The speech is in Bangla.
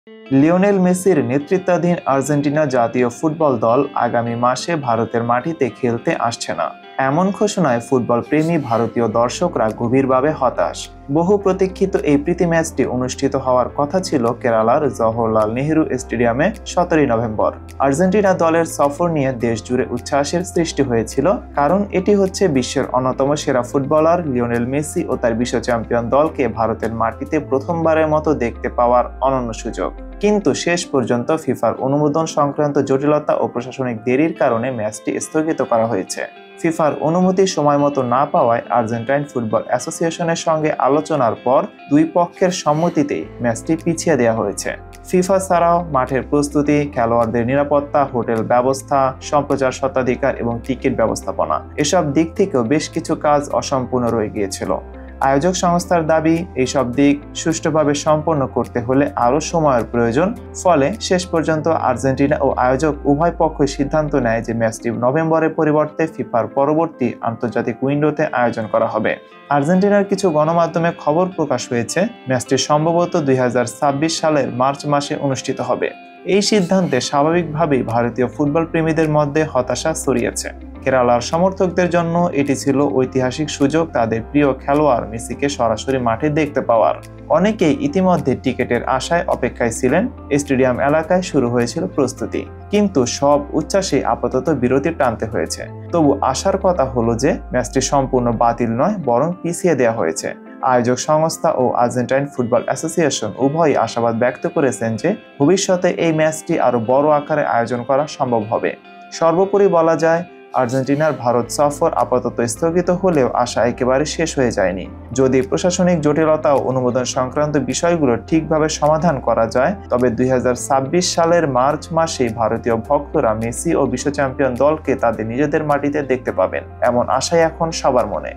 লিওনেল মেসির নেতৃত্বাধীন আর্জেন্টিনা জাতীয় ফুটবল দল আগামী মাসে ভারতের মাটিতে খেলতে আসছে না। এমন ঘোষণায় ফুটবল প্রেমী ভারতীয় দর্শকরা গভীরভাবে হতাশ। বহু প্রতীক্ষিত এই প্রীতি ম্যাচটি অনুষ্ঠিত হওয়ার কথা ছিল কেরালার জওহরলাল নেহেরু স্টেডিয়ামে 17 নভেম্বর। আর্জেন্টিনা দলের সফর নিয়ে দেশ জুড়ে উচ্ছ্বাসের সৃষ্টি হয়েছিল, কারণ এটি হচ্ছে বিশ্বের অন্যতম সেরা ফুটবলার লিওনেল মেসি ও তার বিশ্ব চ্যাম্পিয়ন দলকে ভারতের মাটিতে প্রথমবারের মতো দেখতে পাওয়ার অনন্য সুযোগ। কিন্তু শেষ পর্যন্ত ফিফার অনুমোদন সংক্রান্ত জটিলতা ও প্রশাসনিক দেরির কারণে ম্যাচটি স্থগিত করা হয়েছে। ফিফার অনুমতি সময়মতো না পাওয়ায় আর্জেন্টাইন ফুটবল অ্যাসোসিয়েশনের সঙ্গে আলোচনার পর দুই পক্ষের সম্মতিতেই ম্যাচটি পিছিয়ে দেওয়া হয়েছে। ফিফা ছাড়াও মাঠের প্রস্তুতি, খেলোয়াড়দের নিরাপত্তা, হোটেল ব্যবস্থা, সম্প্রচার স্বত্বাধিকার এবং টিকিট ব্যবস্থাপনা এসব দিক থেকেও বেশ কিছু কাজ অসম্পূর্ণ রয়ে গিয়েছিল। আয়োজক সংস্থার দাবি, এইসব দিক সুষ্ঠুভাবে সম্পন্ন করতে হলে আরও সময়ের প্রয়োজন। ফলে শেষ পর্যন্ত আর্জেন্টিনা ও আয়োজক উভয় পক্ষই সিদ্ধান্ত নেয় যে ম্যাচটি নভেম্বরের পরিবর্তে ফিফার পরবর্তী আন্তর্জাতিক উইন্ডোতে আয়োজন করা হবে। আর্জেন্টিনার কিছু গণমাধ্যমে খবর প্রকাশ হয়েছে ম্যাচটি সম্ভবত 2026 সালের মার্চ মাসে অনুষ্ঠিত হবে। এই সিদ্ধান্তে স্বাভাবিকভাবেই ভারতীয় ফুটবল প্রেমীদের মধ্যে হতাশা ছড়িয়েছে। কেরালার সমর্থকদের জন্য এটি ছিল ঐতিহাসিক সুযোগ তাদের প্রিয় খেলোয়াড় মেসিকে সরাসরি মাঠে দেখতে পাওয়ার। অনেকেই ইতিমধ্যে টিকিটের আশায় অপেক্ষায় ছিলেন। স্টেডিয়াম এলাকায় শুরু হয়েছিল প্রস্তুতি, কিন্তু সব উচ্ছ্বাসে আপাতত বিরতি টানতে হয়েছে। তবু আশার কথা হলো যে ম্যাচটি সম্পূর্ণ বাতিল নয়, বরং পিছিয়ে দেওয়া হয়েছে। আয়োজক সংস্থা ও আর্জেন্টাইন ফুটবল অ্যাসোসিয়েশন উভয়ই আশাবাদ ব্যক্ত করেছেন যে ভবিষ্যতে এই ম্যাচটি আরও বড় আকারে আয়োজন করা সম্ভব হবে। সর্বোপরি বলা যায়, আর্জেন্টিনার ভারত সফর আপাতত স্থগিত হলেও আশা একেবারে শেষ হয়ে যায়নি। যদি প্রশাসনিক জটিলতা ও অনুমোদন সংক্রান্ত বিষয়গুলো ঠিকভাবে সমাধান করা যায়, তবে 2026 সালের মার্চ মাসে ভারতীয় ভক্তরা মেসি ও বিশ্ব চ্যাম্পিয়ন দলকে তাদের নিজেদের মাটিতে দেখতে পাবেন, এমন আশাই এখন সবার মনে।